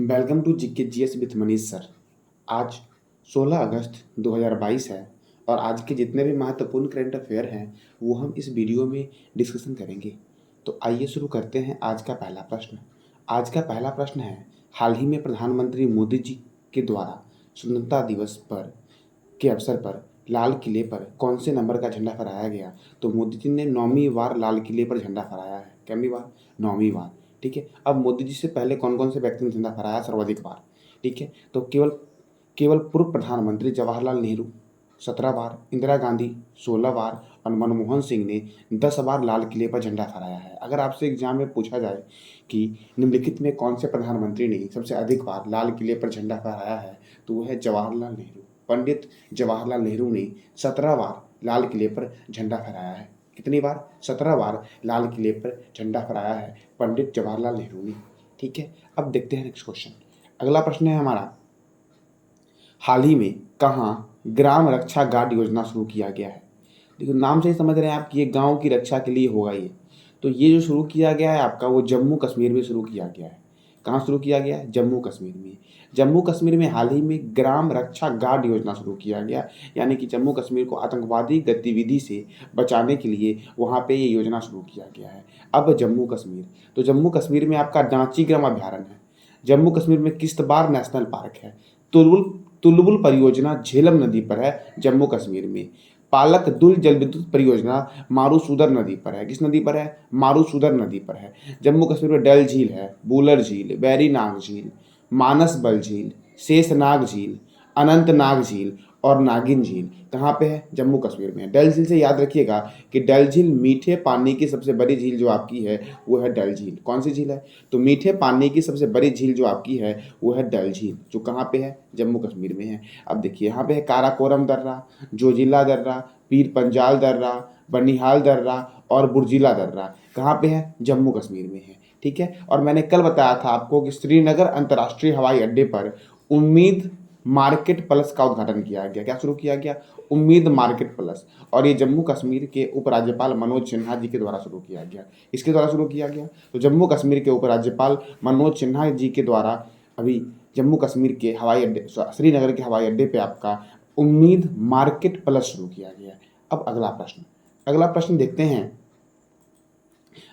Welcome to GK GS with Manish sir. आज 16 अगस्त 2022 है और आज के जितने भी महत्वपूर्ण करंट अफेयर हैं वो हम इस वीडियो में डिस्कशन करेंगे। तो आइए शुरू करते हैं आज का पहला प्रश्न। आज का पहला प्रश्न है, हाल ही में प्रधानमंत्री मोदी जी के द्वारा स्वतंत्रता दिवस पर के अवसर पर लाल किले पर कौन से नंबर का झंडा फहराया गया? तो मोदी जी ने 9वीं बार लाल किले पर झंडा फहराया है। कितनी बार? 9वीं बार। ठीक है। अब मोदी जी से पहले कौन कौन से व्यक्ति ने झंडा फहराया सर्वाधिक बार? ठीक है, तो केवल केवल पूर्व प्रधानमंत्री जवाहरलाल नेहरू 17 बार, इंदिरा गांधी 16 बार और मनमोहन सिंह ने 10 बार लाल किले पर झंडा फहराया है। अगर आपसे एग्जाम में पूछा जाए कि निम्नलिखित में कौन से प्रधानमंत्री ने सबसे अधिक बार लाल किले पर झंडा फहराया है, तो वह है जवाहरलाल नेहरू। पंडित जवाहरलाल नेहरू ने 17 बार लाल किले पर झंडा फहराया है। कितनी बार? 17 बार लाल किले पर झंडा फहराया है पंडित जवाहरलाल नेहरू ने। ठीक है, अब देखते हैं नेक्स्ट क्वेश्चन। अगला प्रश्न है हमारा, हाल ही में कहाँ ग्राम रक्षा गार्ड योजना शुरू किया गया है? देखो, नाम से ही समझ रहे हैं आप कि ये गांव की रक्षा के लिए होगा ये। तो ये जो शुरू किया गया है आपका, वो जम्मू कश्मीर में शुरू किया गया है। कहाँ शुरू किया गया है? जम्मू कश्मीर में। जम्मू कश्मीर में हाल ही में ग्राम रक्षा गार्ड योजना शुरू किया गया, यानी कि जम्मू कश्मीर को आतंकवादी गतिविधि से बचाने के लिए वहाँ पे ये योजना शुरू किया गया है। अब जम्मू कश्मीर, तो जम्मू कश्मीर में आपका डांचीग्राम अभ्यारण्य है। जम्मू कश्मीर में किश्तवाड़ नेशनल पार्क है। तुलबुल तुलबुल परियोजना झेलम नदी पर है जम्मू कश्मीर में। पालक दुल जल विद्युत परियोजना मारूसुदर नदी पर है। किस नदी पर है? मारूसुदर नदी पर है। जम्मू कश्मीर में डल झील है, बूलर झील, वेरीनाग झील, मानसबल झील, शेषनाग झील, अनंतनाग झील और नागिन झील कहाँ पे है? जम्मू कश्मीर में है। डल झील से याद रखिएगा कि डल झील मीठे पानी की सबसे बड़ी झील जो आपकी है वो है डल झील। कौन सी झील है? तो मीठे पानी की सबसे बड़ी झील जो आपकी है वो है डल झील, जो कहाँ पे है? जम्मू कश्मीर में है। अब देखिए, यहाँ पे है काराकोरम दर्रा, जोजिला दर्रा, पीर पंजाल दर्रा, बनिहाल दर्रा और बुर्जिला दर्रा कहाँ पे है? जम्मू कश्मीर में है। ठीक है, और मैंने कल बताया था आपको कि श्रीनगर अंतर्राष्ट्रीय हवाई अड्डे पर उम्मीद मार्केट प्लस का उद्घाटन किया गया। क्या शुरू किया गया? उम्मीद मार्केट प्लस। और ये जम्मू कश्मीर के उपराज्यपाल मनोज सिन्हा जी के द्वारा शुरू किया गया। इसके द्वारा शुरू किया गया, तो जम्मू कश्मीर के उपराज्यपाल मनोज सिन्हा जी के द्वारा अभी जम्मू कश्मीर के हवाई अड्डे, श्रीनगर के हवाई अड्डे पे आपका उम्मीद मार्केट प्लस शुरू किया गया है। अब अगला प्रश्न देखते हैं।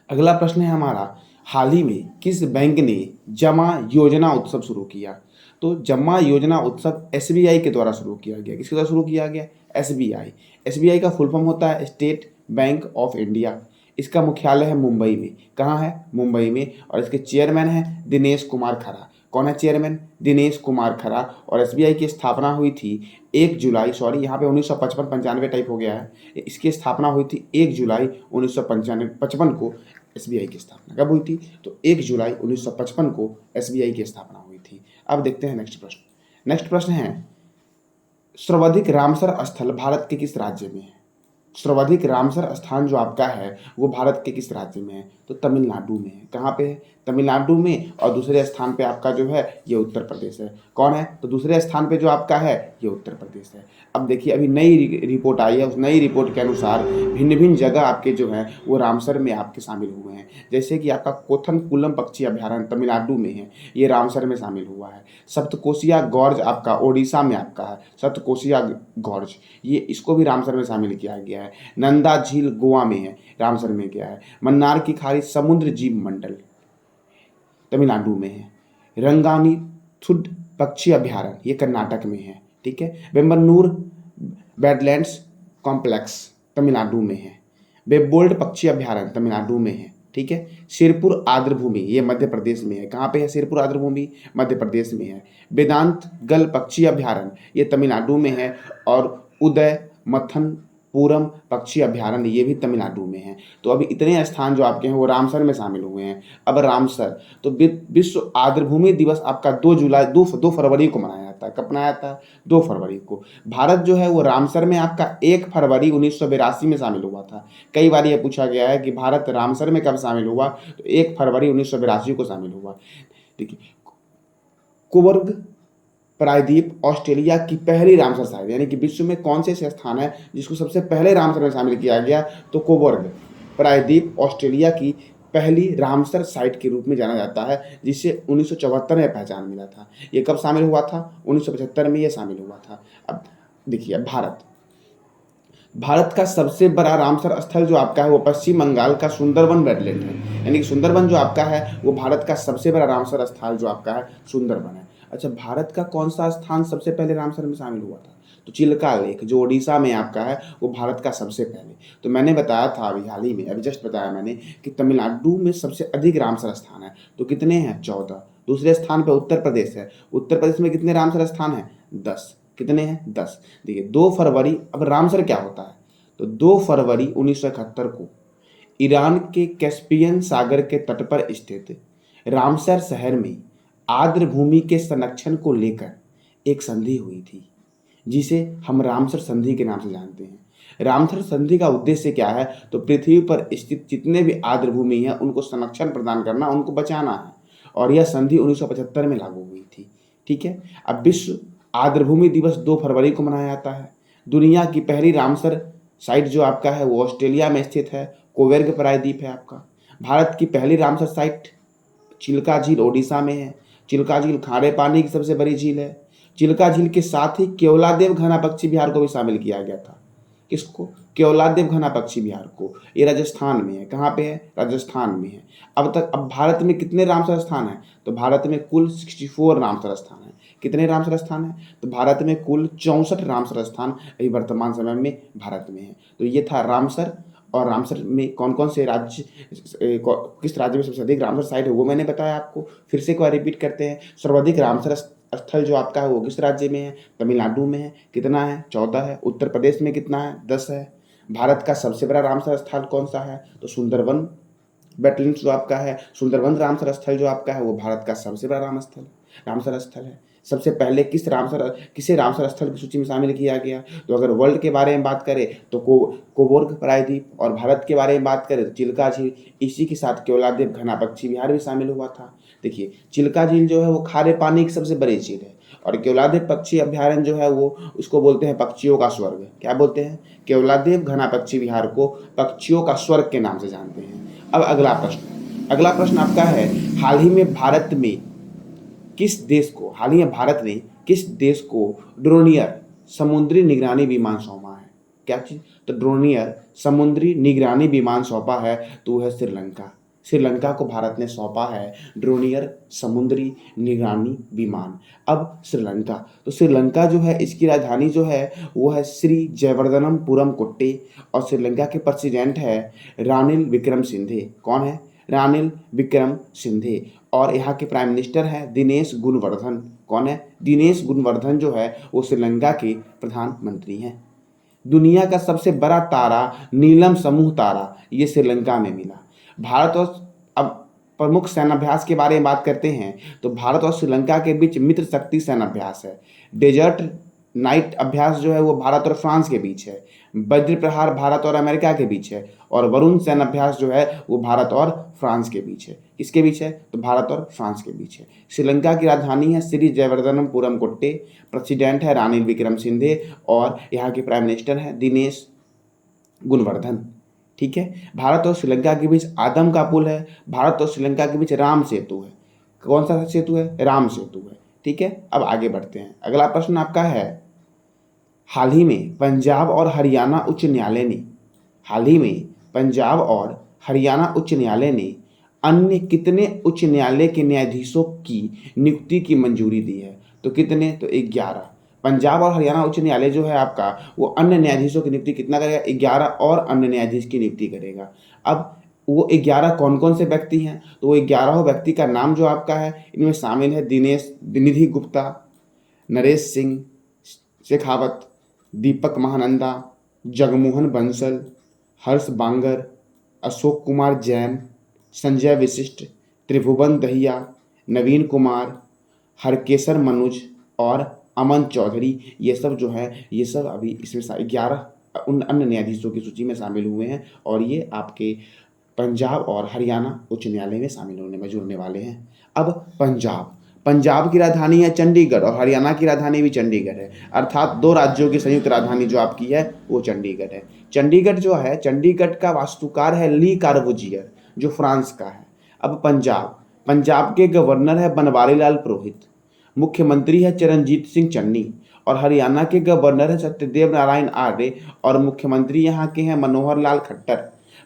अगला प्रश्न है हमारा, हाल ही में किस बैंक ने जमा योजना उत्सव शुरू किया? तो जमा योजना उत्सव एसबीआई के द्वारा शुरू किया गया। किसके द्वारा शुरू किया गया? एसबीआई। एसबीआई का फुल फॉर्म होता है स्टेट बैंक ऑफ इंडिया। इसका मुख्यालय है मुंबई में। कहाँ है? मुंबई में। और इसके चेयरमैन है दिनेश कुमार खरा। कौन है चेयरमैन? दिनेश कुमार खरा। और एसबीआई की स्थापना हुई थी 1 जुलाई, सॉरी यहाँ पे 1955 95 टाइप हो गया है। इसकी स्थापना हुई थी 1 जुलाई 1955 को। एसबीआई की स्थापना कब हुई थी? तो 1 जुलाई 1955 को एसबीआई की स्थापना हुई थी। अब देखते हैं नेक्स्ट प्रश्न। नेक्स्ट प्रश्न है, सर्वाधिक रामसर स्थल भारत के किस राज्य में है? सर्वाधिक रामसर स्थान जो आपका है वो भारत के किस राज्य में है? तो तमिलनाडु में है। कहाँ पे है? तमिलनाडु में। और दूसरे स्थान पे आपका जो है ये उत्तर प्रदेश है। कौन है? तो दूसरे स्थान पे जो आपका है ये उत्तर प्रदेश है। अब देखिए, अभी नई रिपोर्ट आई है, उस नई रिपोर्ट के अनुसार भिन्न भिन्न जगह आपके जो हैं वो रामसर में आपके शामिल हुए हैं। जैसे कि आपका कोथनकुलम पक्षी अभ्यारण्य तमिलनाडु में है, ये रामसर में शामिल हुआ है। सप्तकोशिया गॉर्ज आपका ओडिशा में आपका है, सप्तकोशिया गॉर्ज, ये इसको भी रामसर में शामिल किया गया है। नंदा झील गोवा में है, रामसर में गया है। मन्नार की खाड़ी समुद्र जीव मंडल तमिलनाडु में है। रंगानी थुड पक्षी अभ्यारण्य ये कर्नाटक में है। ठीक है। वेम्बनूर वेटलैंड्स कॉम्प्लेक्स तमिलनाडु में है। बेबोल्ड पक्षी अभ्यारण्य तमिलनाडु में है। ठीक है। सिरपुर आर्द्रभूमि ये मध्य प्रदेश में है। कहाँ पे है सिरपुर आर्द्रभूमि? मध्य प्रदेश में है। वेदांत गल पक्षी अभ्यारण्य ये तमिलनाडु में है। और उदय मथनपुरम पक्षी अभ्यारण्य ये भी तमिलनाडु में है। तो अभी इतने स्थान जो आपके हैं वो रामसर में शामिल हुए हैं। अब रामसर, तो विश्व आर्द्रभूमि दिवस आपका 2 फरवरी को मनाया जाता है। कब मनाया जाता है? 2 फरवरी को। भारत जो है वो रामसर में आपका 1 फरवरी 1982 में शामिल हुआ था। कई बार ये पूछा गया है कि भारत रामसर में कब शामिल हुआ, तो 1 फरवरी 1982 को शामिल हुआ। देखिए, कोबर्ग प्रायद्वीप ऑस्ट्रेलिया की पहली रामसर साइट, यानी कि विश्व में कौन से ऐसे स्थान है जिसको सबसे पहले रामसर में शामिल किया गया? तो कोबर्ग प्रायद्वीप ऑस्ट्रेलिया की पहली रामसर साइट के रूप में जाना जाता है, जिसे 1974 में पहचान मिला था। ये कब शामिल हुआ था? 1975 में ये शामिल हुआ था। अब देखिए, भारत का सबसे बड़ा रामसर स्थल जो आपका है वो पश्चिम बंगाल का सुंदरबन वेटलैंड है। यानी कि सुंदरबन जो आपका है वो भारत का सबसे बड़ा रामसर स्थल जो आपका है सुंदरबन है। अच्छा, भारत का कौन सा स्थान सबसे पहले रामसर में शामिल हुआ था? तो चिल्का लेक जो ओडिशा में आपका है वो भारत का सबसे पहले। तो मैंने बताया था अभी हाल ही में, अभी जस्ट बताया मैंने कि तमिलनाडु में सबसे अधिक रामसर स्थान है। तो कितने हैं? 14। दूसरे स्थान पर उत्तर प्रदेश है। उत्तर प्रदेश में कितने रामसर स्थान हैं? 10। कितने हैं? 10। देखिए 2 फरवरी, अब रामसर क्या होता है? तो 2 फरवरी 1971 को ईरान के कैस्पियन सागर के तट पर स्थित रामसर शहर में आर्द्र भूमि के संरक्षण को लेकर एक संधि हुई थी, जिसे हम रामसर संधि के नाम से जानते हैं। रामसर संधि का उद्देश्य क्या है? तो पृथ्वी पर स्थित जितने भी आर्द्र भूमि है उनको संरक्षण प्रदान करना, उनको बचाना है। और यह संधि 1975 में लागू हुई थी। ठीक है। अब विश्व आर्द्र भूमि दिवस 2 फरवरी को मनाया जाता है। दुनिया की पहली रामसर साइट जो आपका है वो ऑस्ट्रेलिया में स्थित है, कोवेर्ग प्रायद्वीप है आपका। भारत की पहली रामसर साइट चिल्का झील ओडिशा में है। चिल्का झील खारे पानी की सबसे बड़ी झील है। चिल्का झील के साथ ही केवलादेव घना पक्षी विहार को भी शामिल किया गया था। किसको? केवलादेव घना पक्षी विहार को। ये राजस्थान में है। कहाँ पे है? राजस्थान में है। अब भारत में कितने रामसर स्थान हैं? तो भारत में कुल 64 रामसर स्थान है। कितने रामसर स्थान है? तो भारत में कुल 64 रामसर स्थान अभी वर्तमान समय में भारत में है। तो ये था रामसर। और रामसर में कौन कौन से राज्य, किस राज्य में सबसे अधिक रामसर साइट है वो मैंने बताया आपको। फिर से एक बार रिपीट करते हैं। सर्वाधिक रामसर स्थल जो आपका है वो किस राज्य में है? तमिलनाडु में है। कितना है? 14 है। उत्तर प्रदेश में कितना है? 10 है। भारत का सबसे बड़ा रामसर स्थल कौन सा है? तो सुंदरबन वेटलैंड्स जो आपका है, सुंदरबन रामसर स्थल जो आपका है वो भारत का सबसे बड़ा रामसर स्थल है। सबसे पहले किसे रामसर स्थल की सूची में शामिल किया गया? तो अगर वर्ल्ड के बारे में बात करें तो कोबोर्ग प्रायद्वीप, और भारत के बारे में बात करें तो चिल्का झील, इसी के साथ केवलादेव घना पक्षी विहार भी शामिल हुआ था। देखिए चिल्का झील जो है वो खारे पानी की सबसे बड़ी झील है, और केवलादेव पक्षी अभ्यारण्य जो है वो उसको बोलते हैं पक्षियों का स्वर्ग। क्या बोलते हैं? केवलादेव घना पक्षी विहार को पक्षियों का स्वर्ग के नाम से जानते हैं। अब अगला प्रश्न आपका है, हाल ही में भारत ने किस देश को ड्रोनियर समुद्री निगरानी विमान सौंपा है? क्या चीज? तो ड्रोनियर समुद्री निगरानी विमान सौंपा है, तो वह है श्रीलंका। श्रीलंका को भारत ने सौंपा है ड्रोनियर समुद्री निगरानी विमान। अब श्रीलंका जो है इसकी राजधानी जो है वो है श्री जयवर्धनपुरम कुट्टी, और श्रीलंका के प्रेसिडेंट है रानिल विक्रमसिंघे। कौन है? रानिल विक्रमसिंघे। और यहाँ के प्राइम मिनिस्टर हैं दिनेश गुणवर्धन। कौन है? दिनेश गुणवर्धन जो है वो श्रीलंका के प्रधानमंत्री हैं। दुनिया का सबसे बड़ा तारा नीलम समूह तारा ये श्रीलंका में मिला। भारत और अब प्रमुख सेनाभ्यास के बारे में बात करते हैं तो भारत और श्रीलंका के बीच मित्र शक्ति सेनाभ्यास है। डेजर्ट नाइट अभ्यास जो है वो भारत और फ्रांस के बीच है। वज्र प्रहार भारत और अमेरिका के बीच है। और वरुण सेनाभ्यास जो है वो भारत और फ्रांस के बीच है। किसके बीच है? तो भारत और फ्रांस के बीच है। श्रीलंका की राजधानी है श्री जयवर्धनपुरम कुट्टी। प्रेसिडेंट है रानिल विक्रमसिंघे, और यहाँ के प्राइम मिनिस्टर हैं दिनेश गुणवर्धन। ठीक है। भारत और श्रीलंका के बीच आदम का पुल है। भारत और श्रीलंका के बीच राम सेतु है। कौन सा सेतु है? राम सेतु है। ठीक है। अब आगे बढ़ते हैं। अगला प्रश्न आपका है, हाल ही में पंजाब और हरियाणा उच्च न्यायालय ने अन्य कितने उच्च न्यायालय के न्यायाधीशों की नियुक्ति की मंजूरी दी है? तो कितने? तो 11। पंजाब और हरियाणा उच्च न्यायालय जो है आपका वो अन्य न्यायाधीशों की नियुक्ति कितना करेगा? 11 और अन्य न्यायाधीश की नियुक्ति करेगा। अब वो 11 कौन कौन से व्यक्ति हैं? तो वो 11 व्यक्ति का नाम जो आपका है इनमें शामिल है निधि गुप्ता, नरेश सिंह शेखावत, दीपक महानंदा, जगमोहन बंसल, हर्ष बांगर, अशोक कुमार जैन, संजय वशिष्ठ, त्रिभुवन दहिया, नवीन कुमार, हरकेशर मनुज और अमन चौधरी। ये सब जो है ये सब अभी इसमें 11 उन अन्य न्यायाधीशों की सूची में शामिल हुए हैं, और ये आपके पंजाब और हरियाणा उच्च न्यायालय में शामिल होने में जुड़ने वाले हैं। अब पंजाब की राजधानी है चंडीगढ़, और हरियाणा की राजधानी भी चंडीगढ़ है। अर्थात 2 राज्यों की संयुक्त राजधानी जो आपकी है वो चंडीगढ़ है। चंडीगढ़ जो है, चंडीगढ़ का वास्तुकार है ली कार्बुजियर, जो फ्रांस का है। अब पंजाब, पंजाब के गवर्नर है बनवारी लाल पुरोहित, मुख्यमंत्री है चरणजीत सिंह चन्नी, और हरियाणा के गवर्नर है सत्यदेव नारायण आर्य, और मुख्यमंत्री यहाँ के हैं मनोहर लाल खट्टर।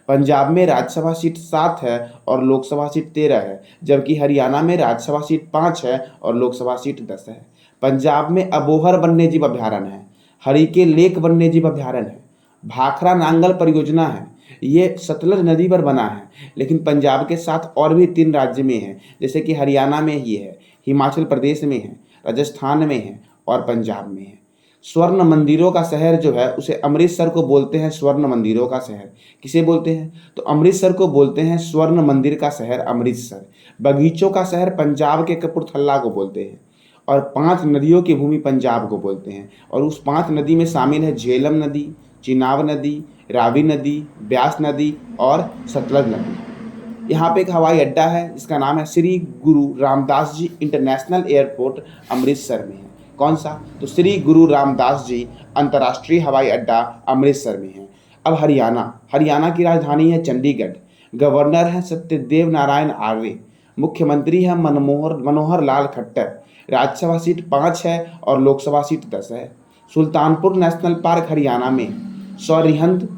पंजाब में राज्यसभा सीट 7 है और लोकसभा सीट 13 है, जबकि हरियाणा में राज्यसभा सीट 5 है और लोकसभा सीट 10 है। पंजाब में अबोहर वन्यजीव अभ्यारण्य है, हरिके लेक वन्यजीव अभ्यारण्य है, भाखड़ा नांगल परियोजना है, ये सतलज नदी पर बना है, लेकिन पंजाब के साथ और भी 3 राज्य में है, जैसे कि हरियाणा में ये है, हिमाचल प्रदेश में है, राजस्थान में है और पंजाब में है। स्वर्ण मंदिरों का शहर जो है उसे अमृतसर को बोलते हैं स्वर्ण मंदिरों का शहर। किसे बोलते हैं? तो अमृतसर को बोलते हैं स्वर्ण मंदिर का शहर अमृतसर। बगीचों का शहर पंजाब के कपूरथला को बोलते हैं, और 5 नदियों की भूमि पंजाब को बोलते हैं, और उस 5 नदी में शामिल है झेलम नदी, चिनाब नदी, रावी नदी, ब्यास नदी और सतलज नदी। यहाँ पे एक हवाई अड्डा है जिसका नाम है श्री गुरु रामदास जी इंटरनेशनल एयरपोर्ट, अमृतसर में है। कौन सा? तो श्री गुरु रामदास जी अंतर्राष्ट्रीय हवाई अड्डा अमृतसर में है। अब हरियाणा, हरियाणा की राजधानी है चंडीगढ़, गवर्नर है सत्यदेव नारायण आर्य, मुख्यमंत्री है मनोहर लाल खट्टर, राज्यसभा सीट 5 है और लोकसभा सीट 10 है। सुल्तानपुर नेशनल पार्क हरियाणा में, सौरिहंद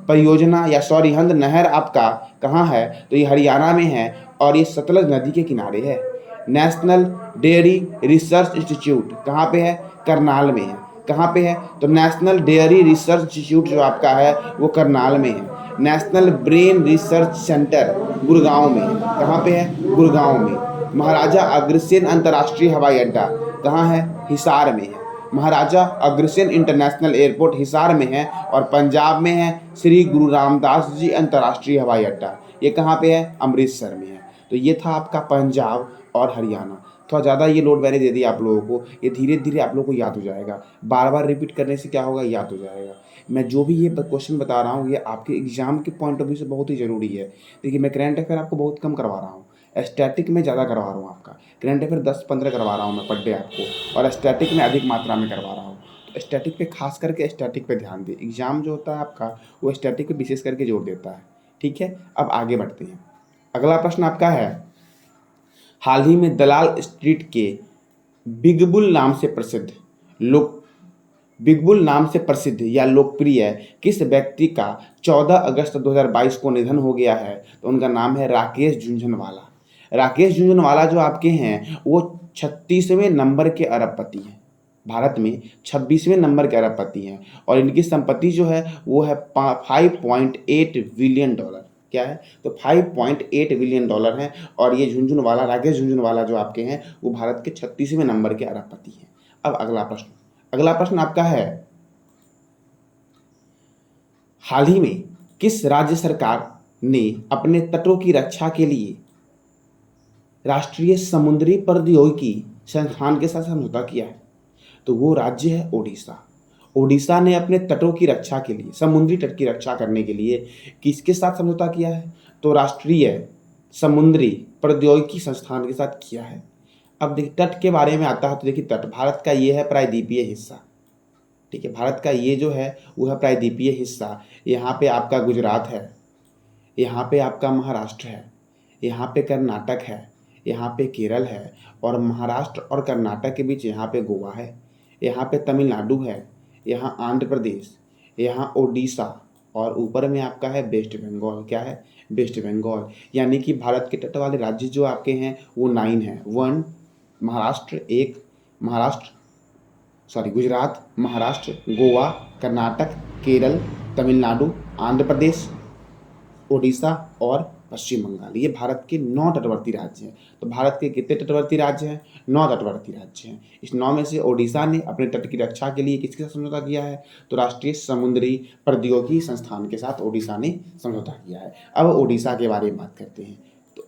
परियोजना या सौरिहंद नहर आपका कहाँ है? तो ये हरियाणा में है और ये सतलज नदी के किनारे है। नेशनल डेयरी रिसर्च इंस्टीट्यूट कहाँ पे है? करनाल में है। कहाँ पे है? तो नेशनल डेयरी रिसर्च इंस्टीट्यूट जो आपका है वो करनाल में है। National brain research centre Gurgaon में है। कहाँ पे है? गुड़गांव में। महाराजा अग्रसेन अंतर्राष्ट्रीय हवाई अड्डा कहाँ है? हिसार में है। महाराजा अग्रसेन इंटरनेशनल एयरपोर्ट हिसार में है, और पंजाब में है श्री गुरु रामदास जी अंतर्राष्ट्रीय हवाई अड्डा। ये कहाँ पे है? अमृतसर में है। तो ये था आपका पंजाब और हरियाणा। थोड़ा ज़्यादा ये लोड मैंने दे दिया आप लोगों को, ये धीरे धीरे आप लोगों को याद हो जाएगा। बार बार रिपीट करने से क्या होगा? याद हो जाएगा। मैं जो भी ये क्वेश्चन बता रहा हूँ ये आपके एग्जाम के पॉइंट ऑफ व्यू से बहुत ही ज़रूरी है। देखिए मैं करंट अफेयर आपको बहुत कम करवा रहा हूँ, स्टैटिक में ज़्यादा करवा रहा हूँ। आपका करंट अफेयर 10-15 करवा रहा हूँ मैं पर डे आपको, और स्टैटिक में अधिक मात्रा में करवा रहा हूँ। तो स्टैटिक पे खास करके स्टैटिक पे ध्यान दें। एग्जाम जो होता है आपका वो स्टैटिक पे विशेष करके जोर देता है। ठीक है, अब आगे बढ़ते हैं। अगला प्रश्न आपका है, हाल ही में दलाल स्ट्रीट के बिगबुल नाम से प्रसिद्ध या लोकप्रिय किस व्यक्ति का 14 अगस्त 2022 को निधन हो गया है? तो उनका नाम है राकेश झुनझुनवाला। राकेश झुनझुनवाला जो आपके हैं वो 36वें नंबर के अरबपति हैं। भारत में 26वें नंबर के अरबपति हैं, और इनकी संपत्ति जो है वो है $5.8 बिलियन। क्या है? तो $5.8 बिलियन है, और ये झुनझुनवाला, राकेश झुनझुनवाला जो आपके हैं वो भारत के 36वें नंबर के अरबपति हैं। अब अगला प्रश्न आपका है, हाल ही में किस राज्य सरकार ने अपने तटों की रक्षा के लिए राष्ट्रीय समुद्री प्रौद्योगिकी संस्थान के साथ समझौता किया है? तो वो राज्य है ओडिशा। ओडिशा ने अपने तटों की रक्षा के लिए, समुद्री तट की रक्षा करने के लिए किसके साथ समझौता किया है? तो राष्ट्रीय समुद्री प्रौद्योगिकी संस्थान के साथ किया है। अब देखिए तट के बारे में आता है, तो देखिए तट भारत का ये है प्रायद्वीपीय हिस्सा। ठीक है, भारत का ये जो है वो है प्रायद्वीपीय हिस्सा। यहाँ पे आपका गुजरात है, यहाँ पे आपका महाराष्ट्र है, यहाँ पे कर्नाटक है, यहाँ पे केरल है, और महाराष्ट्र और कर्नाटक के बीच यहाँ पे गोवा है, यहाँ पे तमिलनाडु है, यहाँ आंध्र प्रदेश, यहाँ ओडिशा, और ऊपर में आपका है वेस्ट बंगाल। क्या है? वेस्ट बंगाल। यानी कि भारत के तट वाले राज्य जो आपके हैं वो 9 हैं। 1 गुजरात, महाराष्ट्र, गोवा, कर्नाटक, केरल, तमिलनाडु, आंध्र प्रदेश, ओडिशा और पश्चिम बंगाल। ये भारत के 9 तटवर्ती राज्य हैं। तो भारत के कितने तटवर्ती राज्य हैं? 9 तटवर्ती राज्य हैं। इस 9 में से ओडिशा ने अपने तट की रक्षा के लिए किसके साथ समझौता किया है? तो राष्ट्रीय समुद्री प्रौद्योगिकी संस्थान के साथ ओडिशा ने समझौता किया है। अब ओडिशा के बारे में बात करते हैं। तो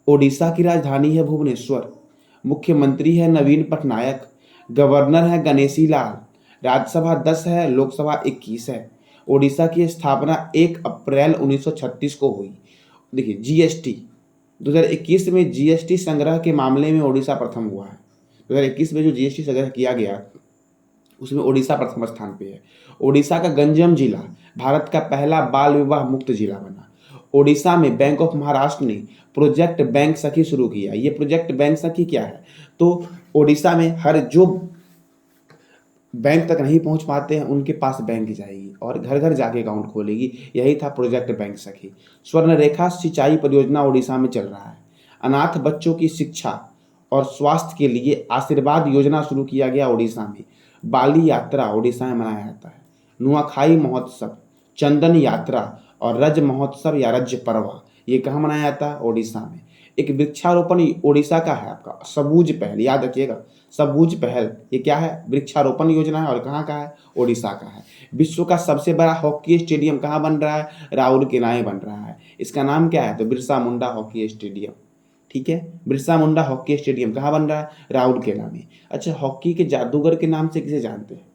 ओडिशा की राजधानी है भुवनेश्वर, मुख्यमंत्री है नवीन पटनायक, गवर्नर है गणेशी लाल, राज्यसभा 10 है, लोकसभा 21 है। ओडिशा की स्थापना 1 अप्रैल 1936 को हुई। देखिए जीएसटी 2021 में जीएसटी संग्रह के मामले में ओडिशा प्रथम हुआ है। 2021 में जो जीएसटी संग्रह किया गया उसमें ओडिशा प्रथम स्थान पे है। ओडिशा का गंजम जिला भारत का पहला बाल विवाह मुक्त जिला बना। ओडिशा में बैंक ऑफ महाराष्ट्र ने प्रोजेक्ट बैंक सखी शुरू किया। ये प्रोजेक्ट बैंक सखी क्या है? तो ओडिशा में हर जो बैंक तक नहीं पहुंच पाते हैं उनके पास बैंक जाएगी और घर घर जाके अकाउंट खोलेगी। यही था प्रोजेक्ट बैंक सखी। स्वर्ण रेखा सिंचाई परियोजना ओडिशा में चल रहा है। अनाथ बच्चों की शिक्षा और स्वास्थ्य के लिए आशीर्वाद योजना शुरू किया गया ओडिशा में। बाली यात्रा ओडिशा में मनाया जाता है। नुआखाई महोत्सव, चंदन यात्रा और रज महोत्सव या रज पर्व ये कहाँ मनाया जाता है? ओडिशा में। एक वृक्षारोपण ओडिशा का है आपका सबूज पहल, याद रखिएगा सबूज पहल। ये क्या है? वृक्षारोपण योजना है और कहाँ का है? ओडिशा का है। विश्व का सबसे बड़ा हॉकी स्टेडियम कहाँ बन रहा है? राउरकेला में बन रहा है। इसका नाम क्या है? तो बिरसा मुंडा हॉकी स्टेडियम। ठीक है, बिरसा मुंडा हॉकी स्टेडियम कहाँ बन रहा है? राउरकेला में। अच्छा, हॉकी के जादूगर के नाम से किसे जानते हैं?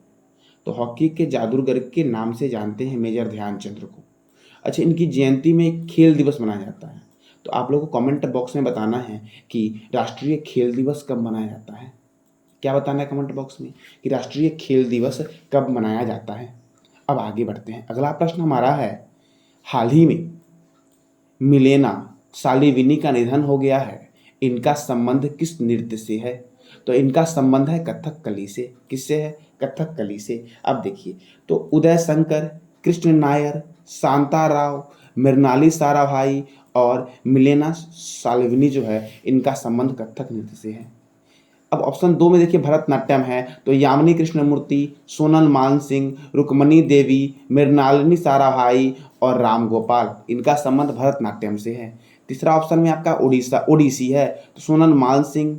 तो हॉकी के जादूगर के नाम से जानते हैं मेजर ध्यानचंद को। अच्छा, इनकी जयंती में खेल दिवस मनाया जाता है। तो आप लोगों को कमेंट बॉक्स में बताना है कि राष्ट्रीय खेल दिवस कब मनाया जाता है। क्या बताना है कमेंट बॉक्स में कि राष्ट्रीय खेल दिवस कब मनाया जाता है। अब आगे बढ़ते हैं। अगला प्रश्न हमारा है, हाल ही में मिलेना सालिविनी का निधन हो गया है। इनका संबंध किस नृत्य से है? तो इनका संबंध है कथकली से। किससे है? कथकली से। अब देखिए, तो उदय शंकर, कृष्ण नायर, शांताराव, मृणाली साराभाई और मिलेना सालिविनी जो है इनका संबंध कथक नृत्य से है। अब ऑप्शन 2 में देखिए भरतनाट्यम है, तो यामिनी कृष्णमूर्ति, सोनल मानसिंह, रुक्मणी देवी, मृणालिनी साराभाई और राम गोपाल, इनका संबंध भरतनाट्यम से है। तीसरा ऑप्शन में आपका ओडिसी है, तो सोनल मानसिंह,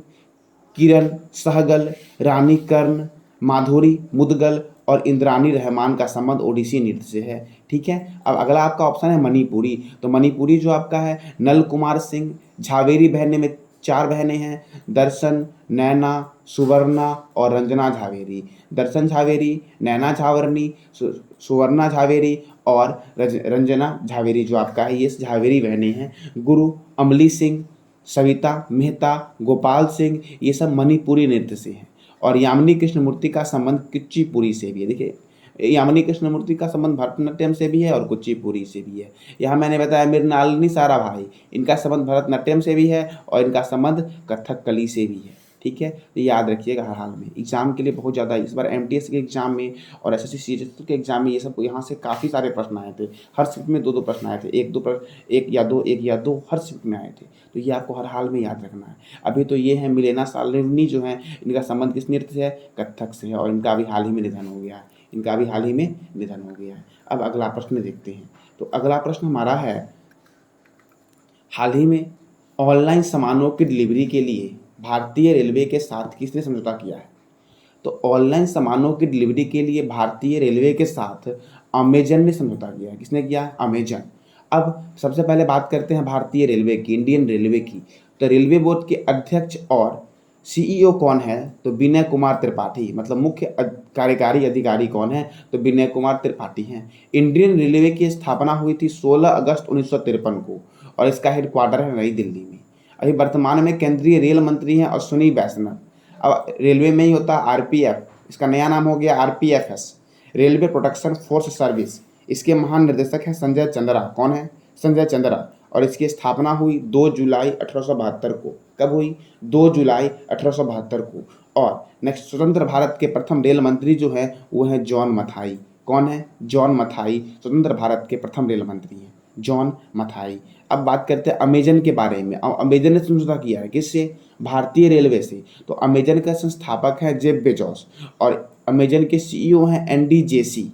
किरण सहगल, रानी कर्ण, माधुरी मुदगल और इंद्रानी रहमान का संबंध ओडिसी नृत्य से है। ठीक है, अब अगला आपका ऑप्शन है मणिपुरी। तो मणिपुरी जो आपका है नल कुमार सिंह, झावेरी बहने में 4 बहनें हैं, दर्शन, नैना, सुवर्णा और रंजना झावेरी। दर्शन झावेरी, नैना झावरनी, सुवर्णा झावेरी और रंजना झावेरी जो आपका है ये झावेरी बहनें हैं। गुरु अमली सिंह, सविता मेहता, गोपाल सिंह, ये सब मणिपुरी नृत्य से हैं। और यामिनी कृष्णमूर्ति का संबंध कुचिपुड़ी से भी है। देखिए, यामिनी कृष्णमूर्ति का संबंध भरतनाट्यम से भी है और कुचिपुड़ी से भी है। यहाँ मैंने बताया मृणालिनी साराभाई, इनका संबंध भरतनाट्यम से भी है और इनका संबंध कथकली से भी है। ठीक है, तो याद रखिएगा हर हाल में। एग्जाम के लिए बहुत ज़्यादा इस बार एमटीएस के एग्जाम में और एसएससी सीजीएल के एग्जाम में ये सब यहाँ से काफ़ी सारे प्रश्न आए थे। हर शिफ्ट में 2-2 प्रश्न आए थे, एक या दो हर शिफ्ट में आए थे। तो ये आपको हर हाल में याद रखना है। अभी तो ये है मिलेना सालिनी जो है इनका संबंध किस नृत्य से है? कथक से है और इनका अभी हाल ही में निधन हो गया है। इनका अभी हाल ही में निधन हो गया है। अब अगला प्रश्न देखते हैं। तो अगला प्रश्न हमारा है, हाल ही में ऑनलाइन सामानों की डिलीवरी के लिए भारतीय रेलवे के साथ किसने समझौता किया है? तो ऑनलाइन सामानों की डिलीवरी के लिए भारतीय रेलवे के साथ अमेजन ने समझौता किया है। किसने किया? अमेजन। अब सबसे पहले बात करते हैं भारतीय रेलवे की, इंडियन रेलवे की। तो रेलवे बोर्ड के अध्यक्ष और सीईओ कौन है? तो विनय कुमार त्रिपाठी। मतलब मुख्य कार्यकारी अधिकारी कौन है? तो विनय कुमार त्रिपाठी हैं। इंडियन रेलवे की स्थापना हुई थी 16 अगस्त 1953 को और इसका हेडक्वार्टर है नई दिल्ली में। अभी वर्तमान में केंद्रीय रेल मंत्री हैं अश्विनी वैष्णव। अब रेलवे में ही होता है आरपीएफ, इसका नया नाम हो गया आरपीएफएस, रेलवे प्रोटेक्शन फोर्स सर्विस। इसके महानिर्देशक हैं संजय चंद्रा। कौन है? संजय चंद्रा। और इसकी स्थापना हुई 2 जुलाई 1872 को। कब हुई? 2 जुलाई 1872 को। और नेक्स्ट, स्वतंत्र भारत के प्रथम रेल मंत्री जो है वो है जॉन मथाई। कौन है? जॉन मथाई स्वतंत्र भारत के प्रथम रेल मंत्री हैं, जॉन मथाई। अब बात करते हैं अमेजन के बारे में। अमेजन ने समझौता किया है किससे? भारतीय रेलवे से। तो अमेजन का संस्थापक है जेफ बेजोस और अमेजन के सीईओ हैं एंडी जेसी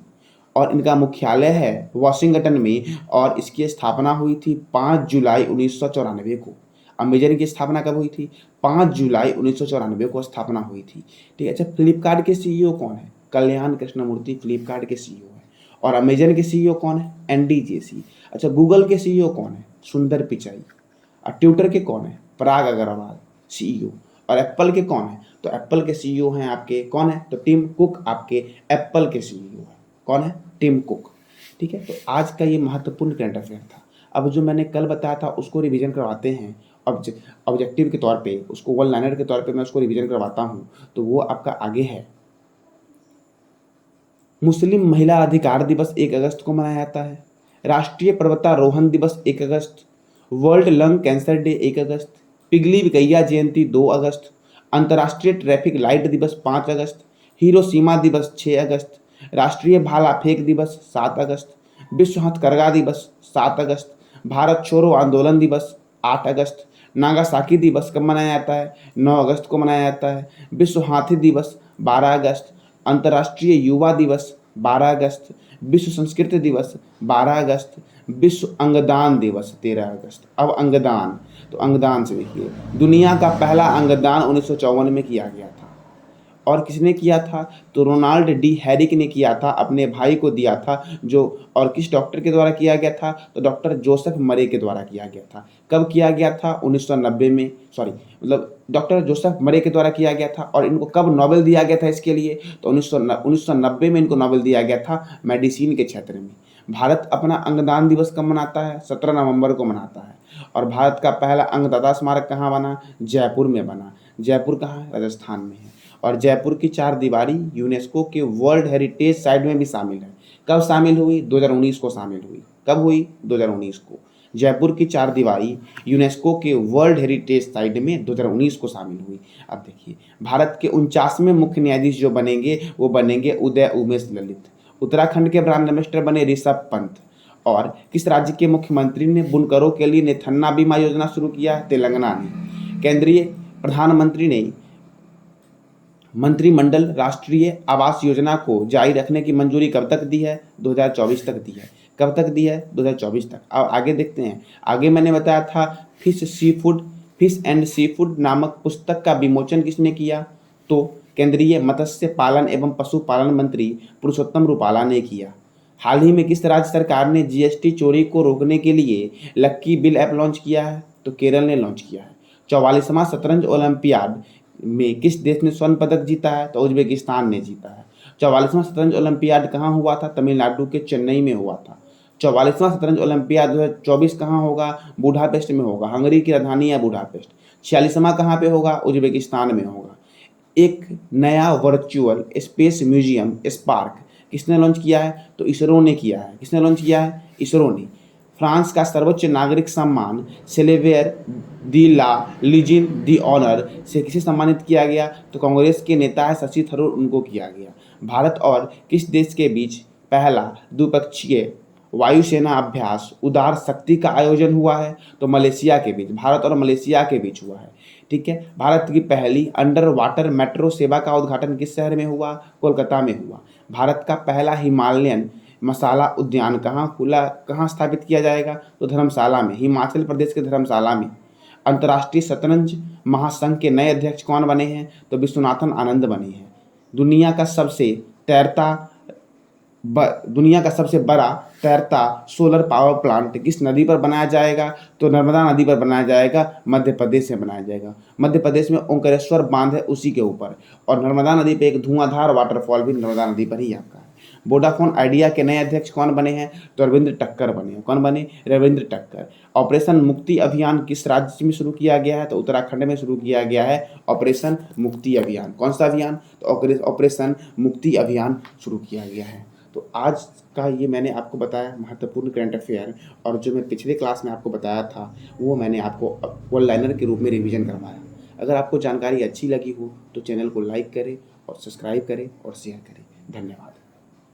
और इनका मुख्यालय है वाशिंगटन में और इसकी स्थापना हुई थी 5 जुलाई 1994 को। अमेजन की स्थापना कब हुई थी? 5 जुलाई 1994 को स्थापना हुई थी। ठीक है। अच्छा, फ्लिपकार्ट के सीईओ कौन है? कल्याण कृष्णमूर्ति फ्लिपकार्ट के सीईओ है। और अमेजन के सीईओ कौन है? एनडी जेसी। अच्छा, गूगल के सीईओ कौन है? सुंदर पिचाई। और ट्विटर के कौन है? पराग अग्रवाल सीईओ। और एप्पल के कौन है? तो एप्पल के सीईओ हैं आपके कौन है? तो टिम कुक आपके एप्पल के सीईओ है। कौन है? Tim Cook. ठीक है, तो आज का ये महत्वपूर्ण करंट अफेयर था। अब जो मैंने कल बताया था उसको रिवीजन करवाते हैं। ऑब्जेक्टिव के तौर पे उसको वन लाइनर के तौर पे मैं उसको रिवीजन करवाता हूँ। तो वो आपका आगे है। मुस्लिम महिला अधिकार दिवस 1 अगस्त को मनाया जाता है। राष्ट्रीय पर्वतारोहण दिवस 1 अगस्त, वर्ल्ड लंग कैंसर डे 1 अगस्त, पिगली विकैया जयंती 2 अगस्त, अंतर्राष्ट्रीय ट्रैफिक लाइट दिवस 5 अगस्त, हिरोशिमा दिवस 6 अगस्त, राष्ट्रीय भाला फेंक दिवस 7 अगस्त, विश्व हथकरघा दिवस 7 अगस्त, भारत छोड़ो आंदोलन दिवस 8 अगस्त, नागासाकी दिवस कब मनाया जाता है? 9 अगस्त को मनाया जाता है। विश्व हाथी दिवस 12 अगस्त, अंतर्राष्ट्रीय युवा दिवस 12 अगस्त, विश्व संस्कृत दिवस 12 अगस्त, विश्व अंगदान दिवस 13 अगस्त। अब अंगदान, तो अंगदान से देखिए, दुनिया का पहला अंगदान 1954 में किया गया था। और किसने किया था? तो रोनाल्ड डी हैरिक ने किया था, अपने भाई को दिया था जो। और किस डॉक्टर के द्वारा किया गया था? तो डॉक्टर जोसेफ मरे के द्वारा किया गया था। कब किया गया था? 1990 में, सॉरी मतलब डॉक्टर जोसेफ मरे के द्वारा किया गया था। और इनको कब नोबेल दिया गया था इसके लिए? तो 1990 में इनको नोबेल दिया गया था मेडिसिन के क्षेत्र में। भारत अपना अंगदान दिवस कब मनाता है? 17 नवंबर को मनाता है। और भारत का पहला अंगदाता स्मारक कहाँ बना? जयपुर में बना। जयपुर कहाँ है? राजस्थान में है। और जयपुर की चार दीवारी यूनेस्को के वर्ल्ड हेरिटेज साइट में भी शामिल है। कब शामिल हुई? 2019 को शामिल हुई। कब हुई? 2019 को। जयपुर की चार दीवारी यूनेस्को के वर्ल्ड हेरिटेज साइट में 2019 को शामिल हुई। अब देखिए, भारत के 49वें मुख्य न्यायाधीश जो बनेंगे वो बनेंगे उदय उमेश ललित। उत्तराखंड के ब्रांड एम्बेसडर बने ऋषभ पंत। और किस राज्य के मुख्यमंत्री ने बुनकरों के लिए नेथन्ना बीमा योजना शुरू किया? तेलंगाना ने। केंद्रीय प्रधानमंत्री ने मंत्रिमंडल राष्ट्रीय आवास योजना को जारी रखने की मंजूरी कब तक दी है? 2024 तक दी है। कब तक दी है? 2024 तक। अब आगे देखते हैं। आगे मैंने बताया था फिश एंड सी फूड नामक पुस्तक का विमोचन किसने किया? तो केंद्रीय मत्स्य पालन एवं पशुपालन मंत्री पुरुषोत्तम रूपाला ने किया। हाल ही में किस राज्य सरकार ने जीएसटी चोरी को रोकने के लिए लक्की बिल ऐप लॉन्च किया है? तो केरल ने लॉन्च किया है। 44वां शतरंज ओलंपियाड में किस देश ने स्वर्ण पदक जीता है? तो उज्बेकिस्तान ने जीता है। 44वां शतरंज ओलंपियाड कहाँ हुआ था? तमिलनाडु के चेन्नई में हुआ था। 44वां शतरंज ओलंपियाड 2024 कहाँ होगा? बुडापेस्ट में होगा। हंगरी की राजधानी है बुडापेस्ट। 46वां कहाँ पे होगा? उज्बेकिस्तान में होगा। एक नया वर्चुअल स्पेस म्यूजियम स्पार्क किसने लॉन्च किया है? तो इसरो ने किया है। किसने लॉन्च किया है? इसरो ने। फ्रांस का सर्वोच्च नागरिक सम्मान सेलेवियर दी ला लीजियन दी ऑनर से किसे सम्मानित किया गया? तो कांग्रेस के नेता है शशि थरूर, उनको किया गया। भारत और किस देश के बीच पहला द्विपक्षीय वायुसेना अभ्यास उदार शक्ति का आयोजन हुआ है? तो मलेशिया के बीच, भारत और मलेशिया के बीच हुआ है। ठीक है। भारत की पहली अंडर वाटर मेट्रो सेवा का उद्घाटन किस शहर में हुआ? कोलकाता में हुआ। भारत का पहला हिमालयन मसाला उद्यान कहाँ स्थापित किया जाएगा? तो धर्मशाला में, हिमाचल प्रदेश के धर्मशाला में। अंतर्राष्ट्रीय शतरंज महासंघ के नए अध्यक्ष कौन बने हैं? तो विश्वनाथन आनंद बने हैं। दुनिया का सबसे बड़ा तैरता सोलर पावर प्लांट किस नदी पर बनाया जाएगा? तो नर्मदा नदी पर बनाया जाएगा। मध्य प्रदेश में बनाया जाएगा। मध्य प्रदेश में ओंकारेश्वर बांध है, उसी के ऊपर। और नर्मदा नदी पे एक धुआंधार वाटरफॉल भी नर्मदा नदी पर ही आपका है। वोडाफोन आइडिया के नए अध्यक्ष कौन बने हैं? तो रविंद्र टक्कर बने हैं। कौन बने? रविंद्र टक्कर। ऑपरेशन मुक्ति अभियान किस राज्य में शुरू किया गया है? तो उत्तराखंड में शुरू किया गया है ऑपरेशन मुक्ति अभियान। कौन सा अभियान? तो ऑपरेशन मुक्ति अभियान शुरू किया गया है। तो आज का ये मैंने आपको बताया महत्वपूर्ण करंट अफेयर, और जो मैं पिछले क्लास में आपको बताया था वो मैंने आपको वन लाइनर के रूप में रिवीजन करवाया। अगर आपको जानकारी अच्छी लगी हो तो चैनल को लाइक करें और सब्सक्राइब करें और शेयर करें। धन्यवाद।